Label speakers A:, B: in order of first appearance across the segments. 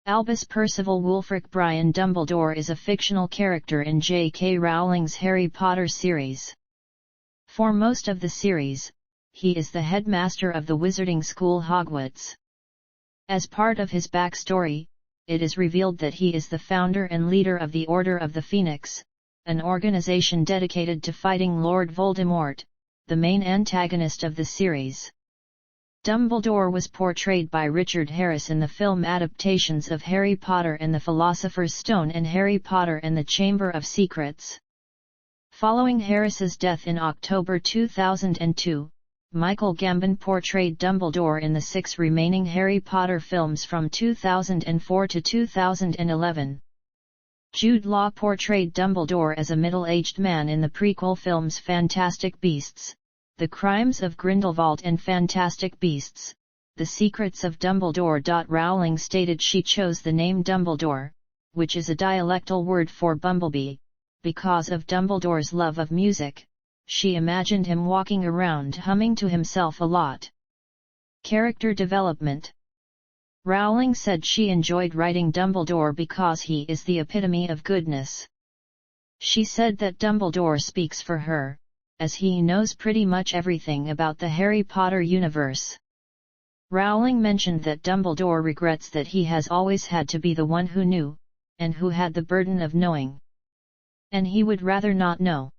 A: Albus Percival Wulfric Brian Dumbledore is a fictional character in J.K. Rowling's Harry Potter series. For most of the series, he is the headmaster of the wizarding school Hogwarts. As part of his backstory, it is revealed that he is the founder and leader of the Order of the Phoenix, an organization dedicated to fighting Lord Voldemort, the main antagonist of the series. Dumbledore was portrayed by Richard Harris in the film adaptations of Harry Potter and the Philosopher's Stone and Harry Potter and the Chamber of Secrets. Following Harris's death in October 2002, Michael Gambon portrayed Dumbledore in the 6 remaining Harry Potter films from 2004 to 2011. Jude Law portrayed Dumbledore as a middle-aged man in the prequel films Fantastic Beasts, The Crimes of Grindelwald and Fantastic Beasts, The Secrets of Dumbledore. Rowling stated she chose the name Dumbledore, which is a dialectal word for bumblebee, because of Dumbledore's love of music. She imagined him walking around humming to himself a lot. Character development. Rowling said she enjoyed writing Dumbledore because he is the epitome of goodness. She said that Dumbledore speaks for her, as he knows pretty much everything about the Harry Potter universe. Rowling mentioned that Dumbledore regrets that he has always had to be the one who knew, and who had the burden of knowing. And he would rather not know.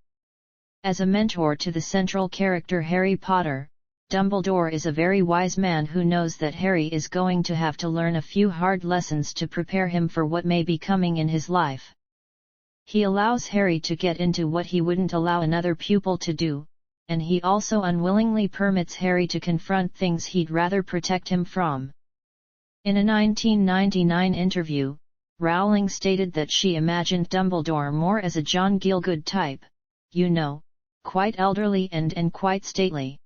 A: As a mentor to the central character Harry Potter, Dumbledore is a very wise man who knows that Harry is going to have to learn a few hard lessons to prepare him for what may be coming in his life. He allows Harry to get into what he wouldn't allow another pupil to do, and he also unwillingly permits Harry to confront things he'd rather protect him from. In a 1999 interview, Rowling stated that she imagined Dumbledore more as a John Gielgud type, quite elderly and quite stately.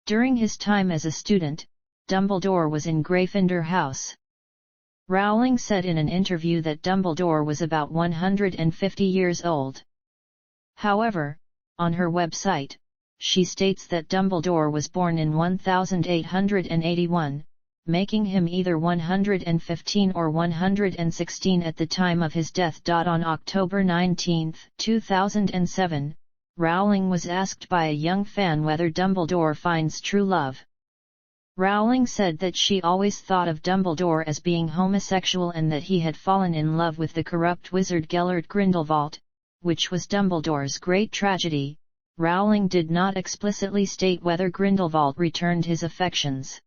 A: During his time as a student, Dumbledore was in Gryffindor House. Rowling said in an interview that Dumbledore was about 150 years old. However, on her website, she states that Dumbledore was born in 1881, making him either 115 or 116 at the time of his death. On October 19, 2007, Rowling was asked by a young fan whether Dumbledore finds true love. Rowling said that she always thought of Dumbledore as being homosexual and that he had fallen in love with the corrupt wizard Gellert Grindelwald, which was Dumbledore's great tragedy. Rowling did not explicitly state whether Grindelwald returned his affections.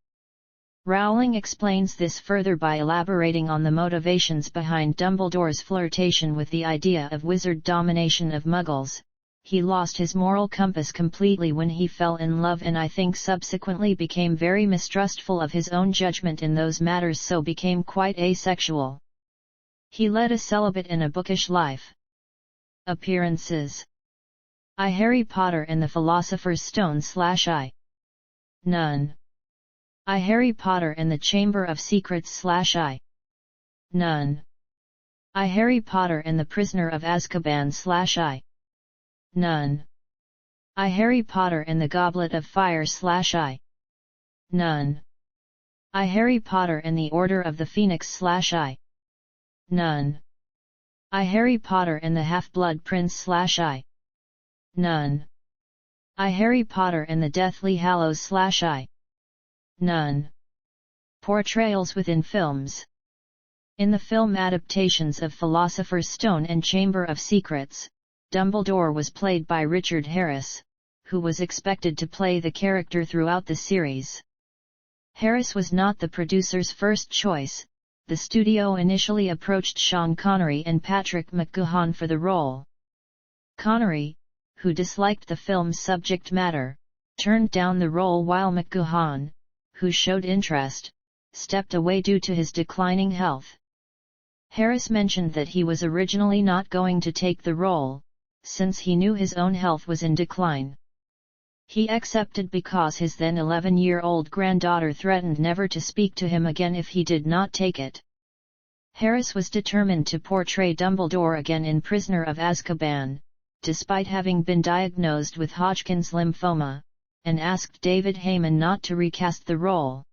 A: Rowling explains this further by elaborating on the motivations behind Dumbledore's flirtation with the idea of wizard domination of Muggles. He lost his moral compass completely when he fell in love and I think subsequently became very mistrustful of his own judgment in those matters, so became quite asexual. He led a celibate and a bookish life. Appearances. I Harry Potter and the Philosopher's Stone / None. I Harry Potter and the Chamber of Secrets / None. I Harry Potter and the Prisoner of Azkaban / None. I Harry Potter and the Goblet of Fire / None. I Harry Potter and the Order of the Phoenix / None. I Harry Potter and the Half-Blood Prince / None. I Harry Potter and the Deathly Hallows / None. Portrayals within films. In the film adaptations of Philosopher's Stone and Chamber of Secrets, Dumbledore was played by Richard Harris, who was expected to play the character throughout the series. Harris was not the producer's first choice. The studio initially approached Sean Connery and Patrick McGoohan for the role. Connery, who disliked the film's subject matter, turned down the role, while McGoohan, who showed interest, stepped away due to his declining health. Harris mentioned that he was originally not going to take the role, since he knew his own health was in decline. He accepted because his then 11-year-old granddaughter threatened never to speak to him again if he did not take it. Harris was determined to portray Dumbledore again in Prisoner of Azkaban, despite having been diagnosed with Hodgkin's lymphoma, and asked David Heyman not to recast the role.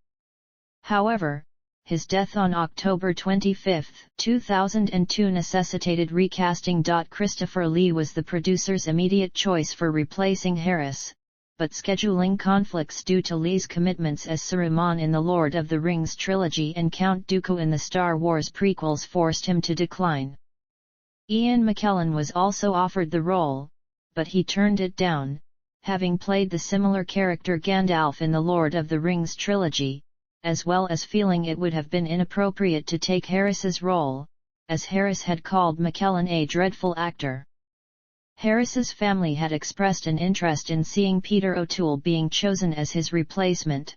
A: However, his death on October 25, 2002 necessitated recasting. Christopher Lee was the producer's immediate choice for replacing Harris, but scheduling conflicts due to Lee's commitments as Saruman in the Lord of the Rings trilogy and Count Dooku in the Star Wars prequels forced him to decline. Ian McKellen was also offered the role, but he turned it down, having played the similar character Gandalf in the Lord of the Rings trilogy, as well as feeling it would have been inappropriate to take Harris's role, as Harris had called McKellen a dreadful actor. Harris's family had expressed an interest in seeing Peter O'Toole being chosen as his replacement.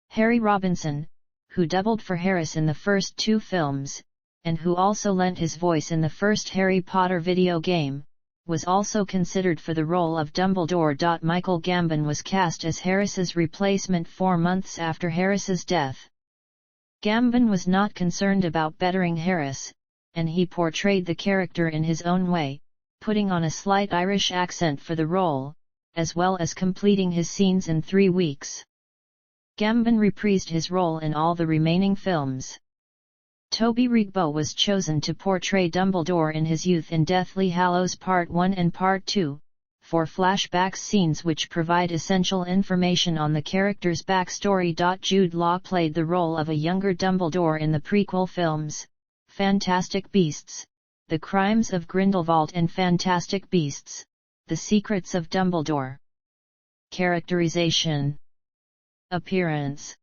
A: Harry Robinson, who doubled for Harris in the first two films, and who also lent his voice in the first Harry Potter video game, was also considered for the role of Dumbledore. Michael Gambon was cast as Harris's replacement 4 months after Harris's death. Gambon was not concerned about bettering Harris, and he portrayed the character in his own way, putting on a slight Irish accent for the role, as well as completing his scenes in 3 weeks. Gambon reprised his role in all the remaining films. Toby Rigbo was chosen to portray Dumbledore in his youth in Deathly Hallows Part 1 and Part 2, for flashback scenes which provide essential information on the character's backstory. Jude Law played the role of a younger Dumbledore in the prequel films, Fantastic Beasts, The Crimes of Grindelwald and Fantastic Beasts, The Secrets of Dumbledore. Characterization. Appearance.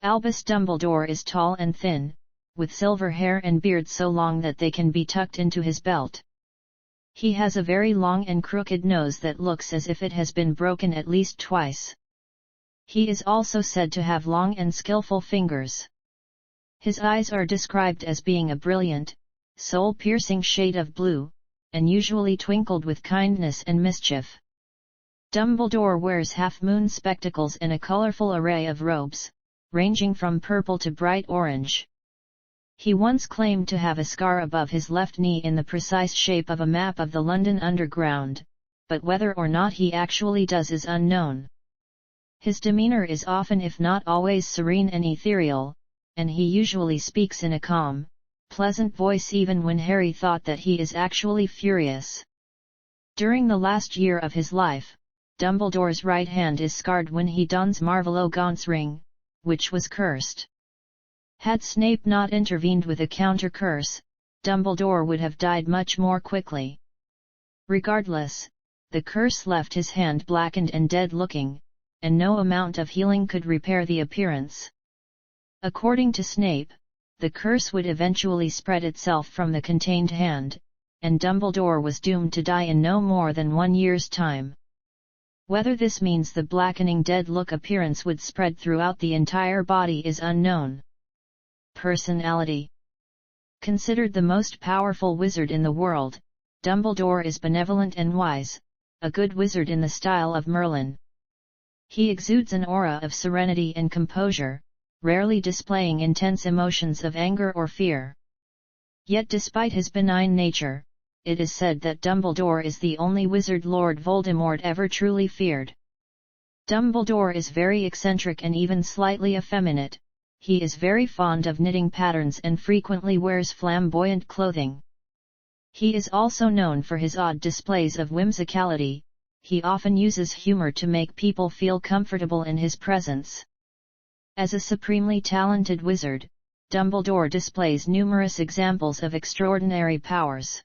A: Albus Dumbledore is tall and thin, with silver hair and beard so long that they can be tucked into his belt. He has a very long and crooked nose that looks as if it has been broken at least twice. He is also said to have long and skillful fingers. His eyes are described as being a brilliant, soul-piercing shade of blue, and usually twinkled with kindness and mischief. Dumbledore wears half-moon spectacles and a colorful array of robes, ranging from purple to bright orange. He once claimed to have a scar above his left knee in the precise shape of a map of the London Underground, but whether or not he actually does is unknown. His demeanor is often if not always serene and ethereal, and he usually speaks in a calm, pleasant voice even when Harry thought that he is actually furious. During the last year of his life, Dumbledore's right hand is scarred when he dons Marvolo Gaunt's ring, which was cursed. Had Snape not intervened with a counter-curse, Dumbledore would have died much more quickly. Regardless, the curse left his hand blackened and dead-looking, and no amount of healing could repair the appearance. According to Snape, the curse would eventually spread itself from the contained hand, and Dumbledore was doomed to die in no more than 1 year's time. Whether this means the blackening dead-look appearance would spread throughout the entire body is unknown. Personality. Considered the most powerful wizard in the world, Dumbledore is benevolent and wise, a good wizard in the style of Merlin. He exudes an aura of serenity and composure, rarely displaying intense emotions of anger or fear. Yet despite his benign nature, it is said that Dumbledore is the only wizard Lord Voldemort ever truly feared. Dumbledore is very eccentric and even slightly effeminate. He is very fond of knitting patterns and frequently wears flamboyant clothing. He is also known for his odd displays of whimsicality. He often uses humor to make people feel comfortable in his presence. As a supremely talented wizard, Dumbledore displays numerous examples of extraordinary powers.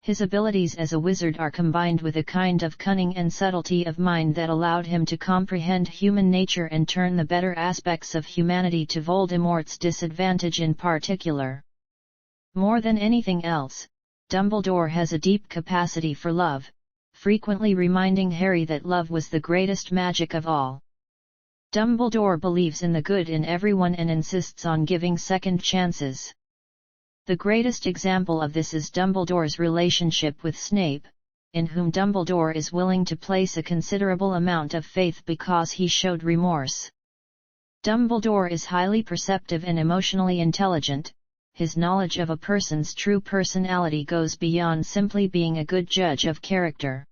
A: His abilities as a wizard are combined with a kind of cunning and subtlety of mind that allowed him to comprehend human nature and turn the better aspects of humanity to Voldemort's disadvantage in particular. More than anything else, Dumbledore has a deep capacity for love, frequently reminding Harry that love was the greatest magic of all. Dumbledore believes in the good in everyone and insists on giving second chances. The greatest example of this is Dumbledore's relationship with Snape, in whom Dumbledore is willing to place a considerable amount of faith because he showed remorse. Dumbledore is highly perceptive and emotionally intelligent. His knowledge of a person's true personality goes beyond simply being a good judge of character.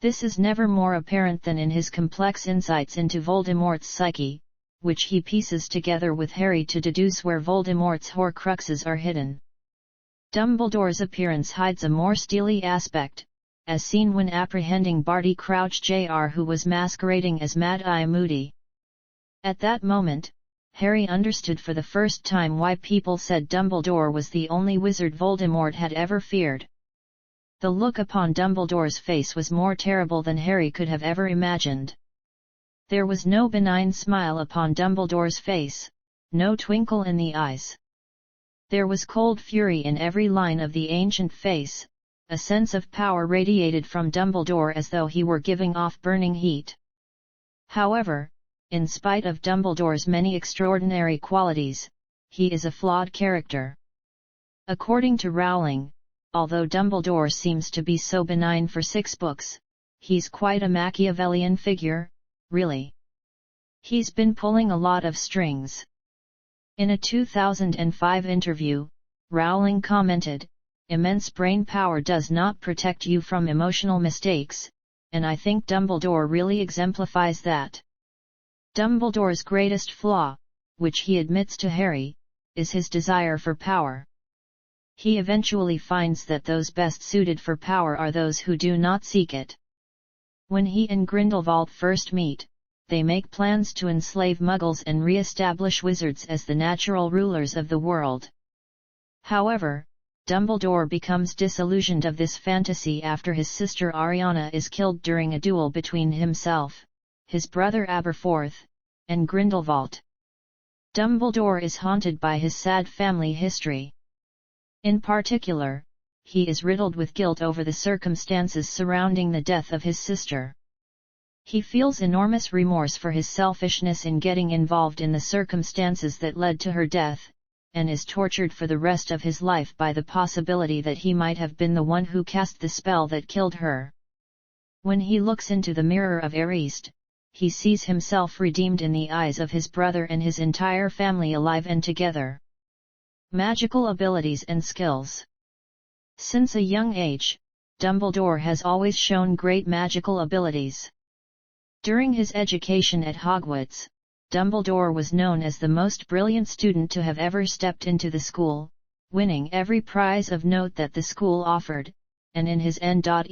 A: This is never more apparent than in his complex insights into Voldemort's psyche, which he pieces together with Harry to deduce where Voldemort's Horcruxes are hidden. Dumbledore's appearance hides a more steely aspect, as seen when apprehending Barty Crouch Jr., who was masquerading as Mad-Eye Moody. At that moment, Harry understood for the first time why people said Dumbledore was the only wizard Voldemort had ever feared. The look upon Dumbledore's face was more terrible than Harry could have ever imagined. There was no benign smile upon Dumbledore's face, no twinkle in the eyes. There was cold fury in every line of the ancient face, a sense of power radiated from Dumbledore as though he were giving off burning heat. However, in spite of Dumbledore's many extraordinary qualities, he is a flawed character. According to Rowling, although Dumbledore seems to be so benign for 6 books, he's quite a Machiavellian figure, really. He's been pulling a lot of strings. In a 2005 interview, Rowling commented, "Immense brain power does not protect you from emotional mistakes, and I think Dumbledore really exemplifies that." Dumbledore's greatest flaw, which he admits to Harry, is his desire for power. He eventually finds that those best suited for power are those who do not seek it. When he and Grindelwald first meet, they make plans to enslave Muggles and re-establish wizards as the natural rulers of the world. However, Dumbledore becomes disillusioned of this fantasy after his sister Ariana is killed during a duel between himself, his brother Aberforth, and Grindelwald. Dumbledore is haunted by his sad family history. In particular, he is riddled with guilt over the circumstances surrounding the death of his sister. He feels enormous remorse for his selfishness in getting involved in the circumstances that led to her death, and is tortured for the rest of his life by the possibility that he might have been the one who cast the spell that killed her. When he looks into the mirror of East, he sees himself redeemed in the eyes of his brother and his entire family alive and together. Magical abilities and skills. Since a young age, Dumbledore has always shown great magical abilities. During his education at Hogwarts, Dumbledore was known as the most brilliant student to have ever stepped into the school, winning every prize of note that the school offered, and in his N.E.W.T.S,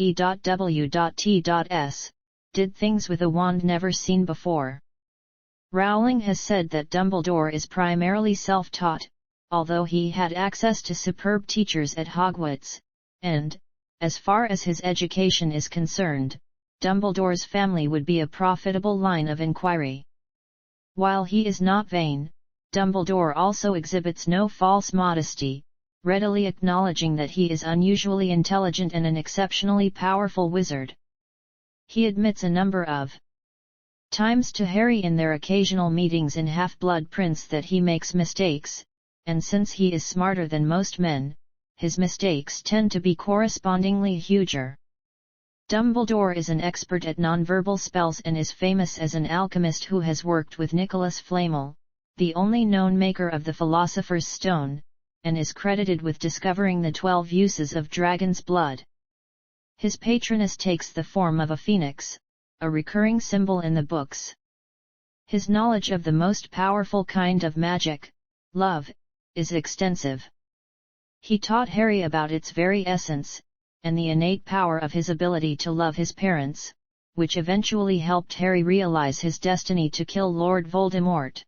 A: did things with a wand never seen before. Rowling has said that Dumbledore is primarily self-taught, although he had access to superb teachers at Hogwarts, and, as far as his education is concerned, Dumbledore's family would be a profitable line of inquiry. While he is not vain, Dumbledore also exhibits no false modesty, readily acknowledging that he is unusually intelligent and an exceptionally powerful wizard. He admits a number of times to Harry in their occasional meetings in Half-Blood Prince that he makes mistakes, and since he is smarter than most men, his mistakes tend to be correspondingly huger. Dumbledore is an expert at nonverbal spells and is famous as an alchemist who has worked with Nicholas Flamel, the only known maker of the Philosopher's Stone, and is credited with discovering the 12 uses of dragon's blood. His patroness takes the form of a phoenix, a recurring symbol in the books. His knowledge of the most powerful kind of magic, love, is extensive. He taught Harry about its very essence, and the innate power of his ability to love his parents, which eventually helped Harry realize his destiny to kill Lord Voldemort.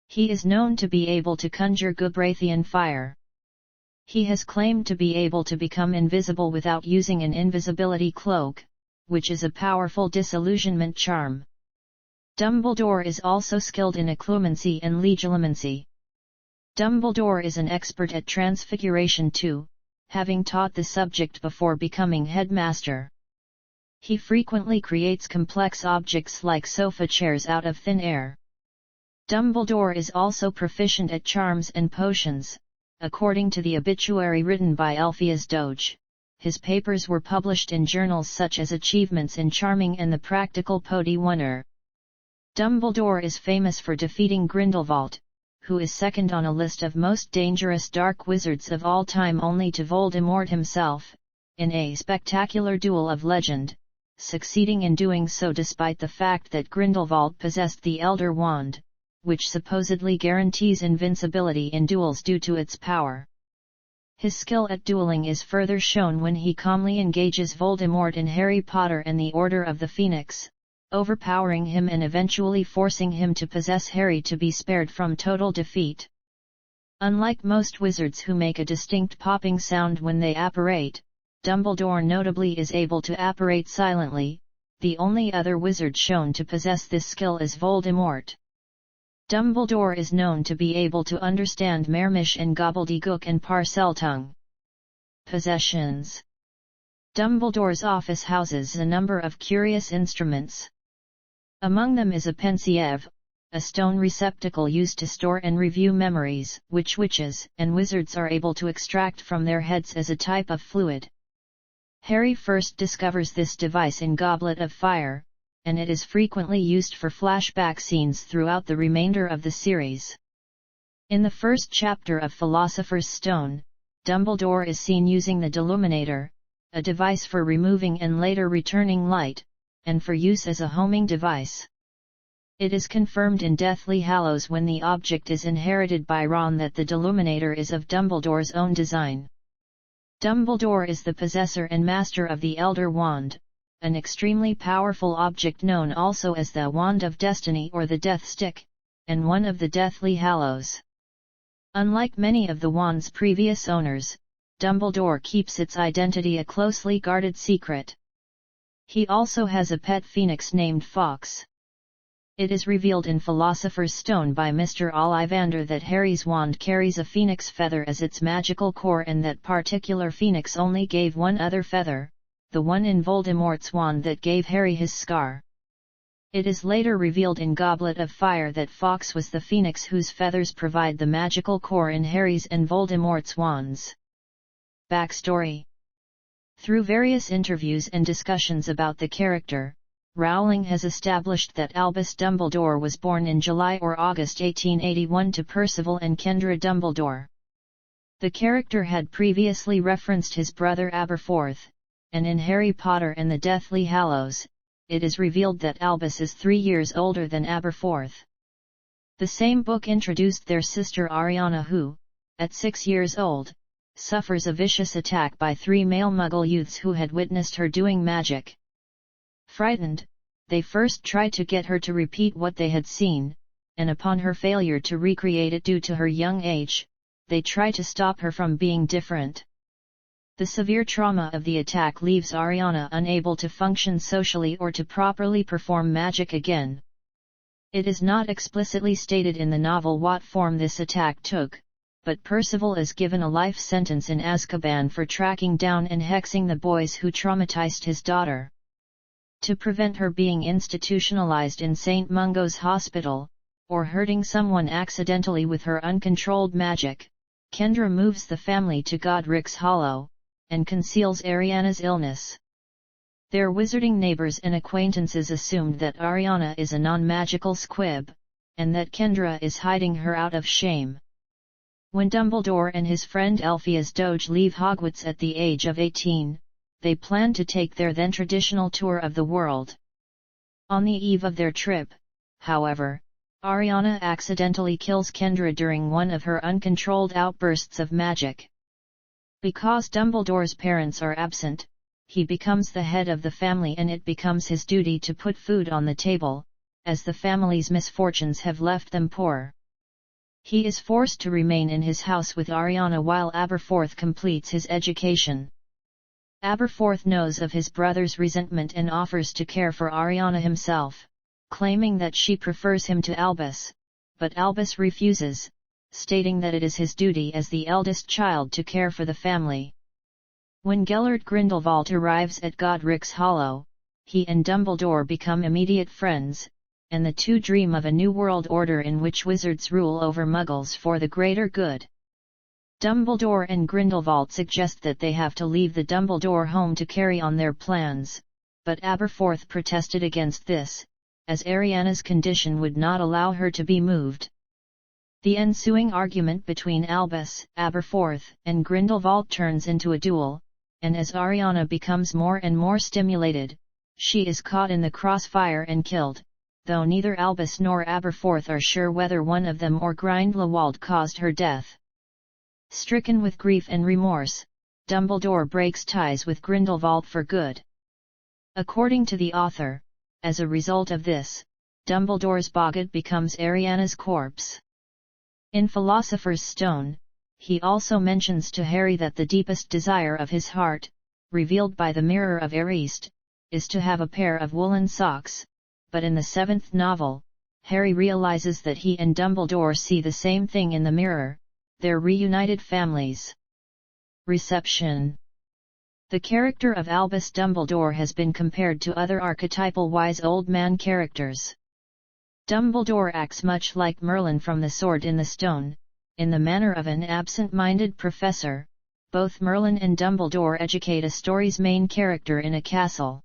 A: He is known to be able to conjure Gubrathian fire. He has claimed to be able to become invisible without using an invisibility cloak, which is a powerful disillusionment charm. Dumbledore is also skilled in occlumency and legilimency. Dumbledore is an expert at transfiguration too, having taught the subject before becoming headmaster. He frequently creates complex objects like sofa chairs out of thin air. Dumbledore is also proficient at charms and potions. According to the obituary written by Alpheus Doge, his papers were published in journals such as Achievements in Charming and the Practical Podiwunner. Dumbledore is famous for defeating Grindelwald, who is second on a list of most dangerous dark wizards of all time only to Voldemort himself, in a spectacular duel of legend, succeeding in doing so despite the fact that Grindelwald possessed the Elder Wand, which supposedly guarantees invincibility in duels due to its power. His skill at dueling is further shown when he calmly engages Voldemort in Harry Potter and the Order of the Phoenix, overpowering him and eventually forcing him to possess Harry to be spared from total defeat. Unlike most wizards who make a distinct popping sound when they apparate, Dumbledore notably is able to apparate silently. The only other wizard shown to possess this skill is Voldemort. Dumbledore is known to be able to understand Mermish and Gobbledygook and Parseltongue. Possessions. Dumbledore's office houses a number of curious instruments. Among them is a pensieve, a stone receptacle used to store and review memories, which witches and wizards are able to extract from their heads as a type of fluid. Harry first discovers this device in Goblet of Fire, and it is frequently used for flashback scenes throughout the remainder of the series. In the first chapter of Philosopher's Stone, Dumbledore is seen using the Deluminator, a device for removing and later returning light, and for use as a homing device. It is confirmed in Deathly Hallows when the object is inherited by Ron that the Deluminator is of Dumbledore's own design. Dumbledore is the possessor and master of the Elder Wand, an extremely powerful object known also as the Wand of Destiny or the Death Stick, and one of the Deathly Hallows. Unlike many of the wand's previous owners, Dumbledore keeps its identity a closely guarded secret. He also has a pet phoenix named Fawkes. It is revealed in Philosopher's Stone by Mr. Ollivander that Harry's wand carries a phoenix feather as its magical core and that particular phoenix only gave one other feather, the one in Voldemort's wand that gave Harry his scar. It is later revealed in Goblet of Fire that Fawkes was the phoenix whose feathers provide the magical core in Harry's and Voldemort's wands. Backstory. Through various interviews and discussions about the character, Rowling has established that Albus Dumbledore was born in July or August 1881 to Percival and Kendra Dumbledore. The character had previously referenced his brother Aberforth, and in Harry Potter and the Deathly Hallows, it is revealed that Albus is 3 years older than Aberforth. The same book introduced their sister Ariana who, at 6 years old, suffers a vicious attack by 3 male Muggle youths who had witnessed her doing magic. Frightened, they first try to get her to repeat what they had seen, and upon her failure to recreate it due to her young age, they try to stop her from being different. The severe trauma of the attack leaves Ariana unable to function socially or to properly perform magic again. It is not explicitly stated in the novel what form this attack took, but Percival is given a life sentence in Azkaban for tracking down and hexing the boys who traumatized his daughter. To prevent her being institutionalized in St. Mungo's Hospital, or hurting someone accidentally with her uncontrolled magic, Kendra moves the family to Godric's Hollow, and conceals Ariana's illness. Their wizarding neighbors and acquaintances assumed that Ariana is a non-magical squib, and that Kendra is hiding her out of shame. When Dumbledore and his friend Alpheus Doge leave Hogwarts at the age of 18, they plan to take their then-traditional tour of the world. On the eve of their trip, however, Ariana accidentally kills Kendra during one of her uncontrolled outbursts of magic. Because Dumbledore's parents are absent, he becomes the head of the family and it becomes his duty to put food on the table, as the family's misfortunes have left them poor. He is forced to remain in his house with Ariana while Aberforth completes his education. Aberforth knows of his brother's resentment and offers to care for Ariana himself, claiming that she prefers him to Albus, but Albus refuses, stating that it is his duty as the eldest child to care for the family. When Gellert Grindelwald arrives at Godric's Hollow, he and Dumbledore become immediate friends, and the two dream of a new world order in which wizards rule over Muggles for the greater good. Dumbledore and Grindelwald suggest that they have to leave the Dumbledore home to carry on their plans, but Aberforth protested against this, as Ariana's condition would not allow her to be moved. The ensuing argument between Albus, Aberforth, and Grindelwald turns into a duel, and as Ariana becomes more and more stimulated, she is caught in the crossfire and killed, though neither Albus nor Aberforth are sure whether one of them or Grindelwald caused her death. Stricken with grief and remorse, Dumbledore breaks ties with Grindelwald for good. According to the author, as a result of this, Dumbledore's boggart becomes Ariana's corpse. In Philosopher's Stone, he also mentions to Harry that the deepest desire of his heart, revealed by the Mirror of Ariste, is to have a pair of woolen socks, but in the seventh novel, Harry realizes that he and Dumbledore see the same thing in the mirror, their reunited families. Reception. The character of Albus Dumbledore has been compared to other archetypal wise old man characters. Dumbledore acts much like Merlin from The Sword in the Stone, in the manner of an absent-minded professor. Both Merlin and Dumbledore educate a story's main character in a castle.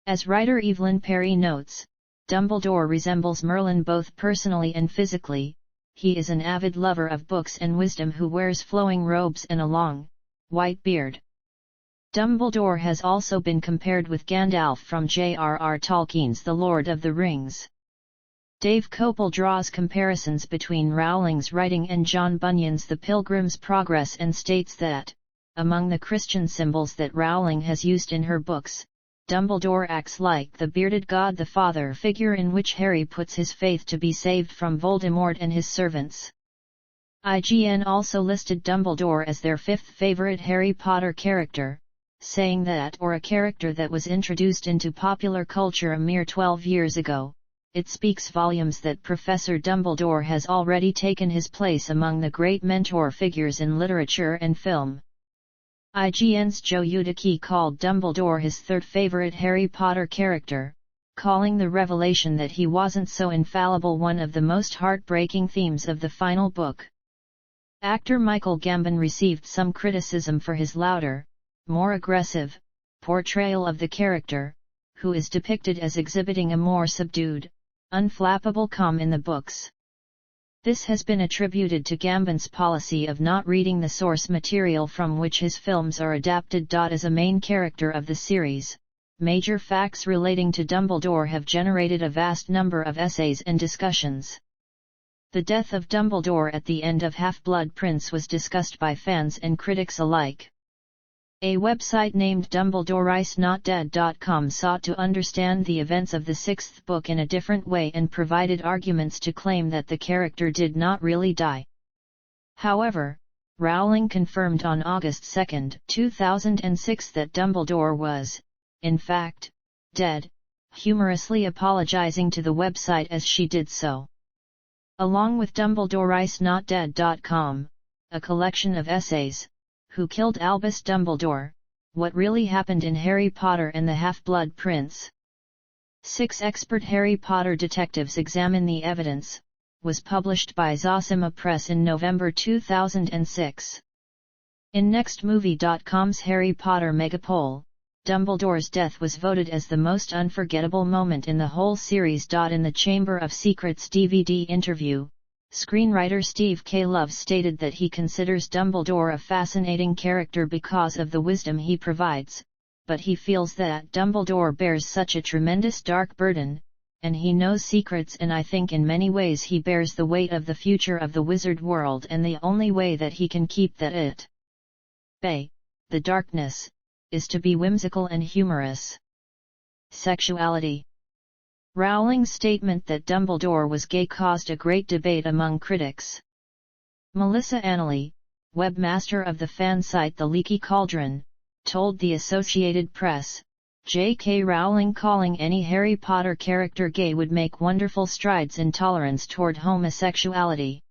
A: As writer Evelyn Perry notes, Dumbledore resembles Merlin both personally and physically. He is an avid lover of books and wisdom who wears flowing robes and a long, white beard. Dumbledore has also been compared with Gandalf from J.R.R. Tolkien's The Lord of the Rings. Dave Coppell draws comparisons between Rowling's writing and John Bunyan's The Pilgrim's Progress and states that, among the Christian symbols that Rowling has used in her books, Dumbledore acts like the bearded God the Father figure in which Harry puts his faith to be saved from Voldemort and his servants. IGN also listed Dumbledore as their fifth favorite Harry Potter character, saying that or a character that was introduced into popular culture a mere 12 years ago. It speaks volumes that Professor Dumbledore has already taken his place among the great mentor figures in literature and film. IGN's Joe Udicki called Dumbledore his third favorite Harry Potter character, calling the revelation that he wasn't so infallible one of the most heartbreaking themes of the final book. Actor Michael Gambon received some criticism for his louder, more aggressive, portrayal of the character, who is depicted as exhibiting a more subdued, unflappable calm in the books. This has been attributed to Gambon's policy of not reading the source material from which his films are adapted. As a main character of the series, major facts relating to Dumbledore have generated a vast number of essays and discussions. The death of Dumbledore at the end of Half-Blood Prince was discussed by fans and critics alike. A website named DumbledoreIsNotDead.com sought to understand the events of the sixth book in a different way and provided arguments to claim that the character did not really die. However, Rowling confirmed on August 2, 2006 that Dumbledore was, in fact, dead, humorously apologizing to the website as she did so. Along with DumbledoreIsNotDead.com, a collection of essays, Who Killed Albus Dumbledore? What Really Happened in Harry Potter and the Half-Blood Prince? 6 expert Harry Potter detectives examine the evidence, was published by Zosima Press in November 2006. In NextMovie.com's Harry Potter Megapoll, Dumbledore's death was voted as the most unforgettable moment in the whole series. In the Chamber of Secrets DVD interview, screenwriter Steve K. Love stated that he considers Dumbledore a fascinating character because of the wisdom he provides, but he feels that Dumbledore bears such a tremendous dark burden, and he knows secrets, and I think in many ways he bears the weight of the future of the wizard world, and the only way that he can keep that at bay, the darkness, is to be whimsical and humorous. Sexuality. Rowling's statement that Dumbledore was gay caused a great debate among critics. Melissa Annerly, webmaster of the fan site The Leaky Cauldron, told the Associated Press, J.K. Rowling calling any Harry Potter character gay would make wonderful strides in tolerance toward homosexuality.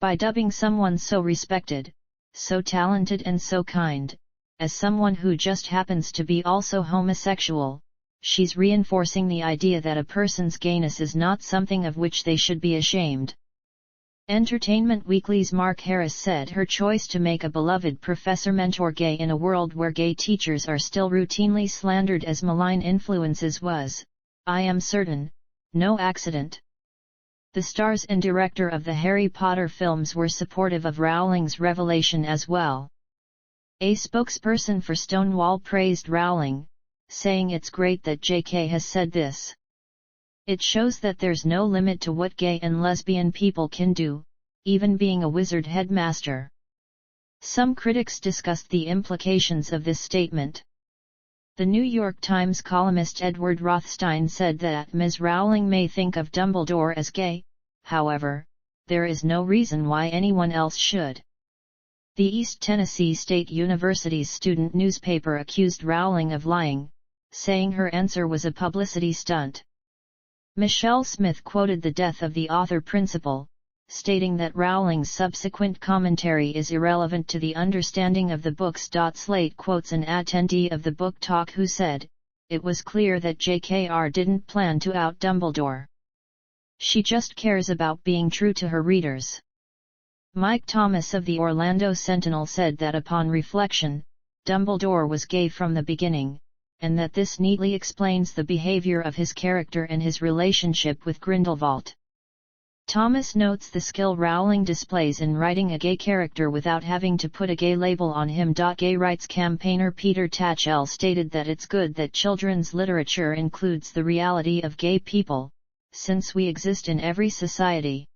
A: By dubbing someone so respected, so talented and so kind, as someone who just happens to be also homosexual, she's reinforcing the idea that a person's gayness is not something of which they should be ashamed. Entertainment Weekly's Mark Harris said her choice to make a beloved professor mentor gay in a world where gay teachers are still routinely slandered as malign influences was, I am certain, no accident. The stars and director of the Harry Potter films were supportive of Rowling's revelation as well. A spokesperson for Stonewall praised Rowling, saying it's great that J.K. has said this. It shows that there's no limit to what gay and lesbian people can do, even being a wizard headmaster. Some critics discussed the implications of this statement. The New York Times columnist Edward Rothstein said that Ms. Rowling may think of Dumbledore as gay, however, there is no reason why anyone else should. The East Tennessee State University's student newspaper accused Rowling of lying, saying her answer was a publicity stunt. Michelle Smith quoted the death of the author Principal, stating that Rowling's subsequent commentary is irrelevant to the understanding of the books. Slate quotes an attendee of the book talk who said, "It was clear that JKR didn't plan to out Dumbledore. She just cares about being true to her readers." Mike Thomas of the Orlando Sentinel said that upon reflection, Dumbledore was gay from the beginning, and that this neatly explains the behavior of his character and his relationship with Grindelwald. Thomas notes the skill Rowling displays in writing a gay character without having to put a gay label on him. Gay rights campaigner Peter Tatchell stated that it's good that children's literature includes the reality of gay people, since we exist in every society.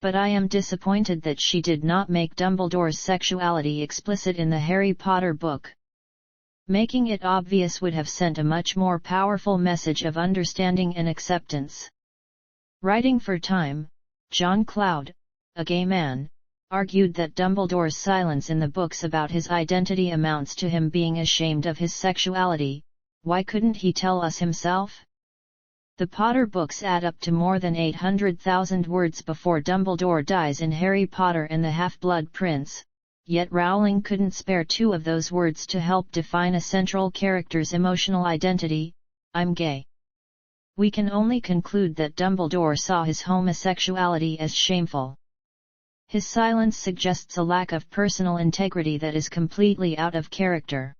A: But I am disappointed that she did not make Dumbledore's sexuality explicit in the Harry Potter book. Making it obvious would have sent a much more powerful message of understanding and acceptance. Writing for Time, John Cloud, a gay man, argued that Dumbledore's silence in the books about his identity amounts to him being ashamed of his sexuality. Why couldn't he tell us himself? The Potter books add up to more than 800,000 words before Dumbledore dies in Harry Potter and the Half-Blood Prince, yet Rowling couldn't spare 2 of those words to help define a central character's emotional identity: "I'm gay." We can only conclude that Dumbledore saw his homosexuality as shameful. His silence suggests a lack of personal integrity that is completely out of character.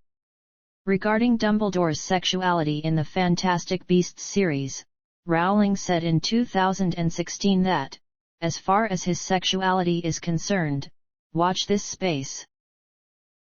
A: Regarding Dumbledore's sexuality in the Fantastic Beasts series, Rowling said in 2016 that, as far as his sexuality is concerned, watch this space.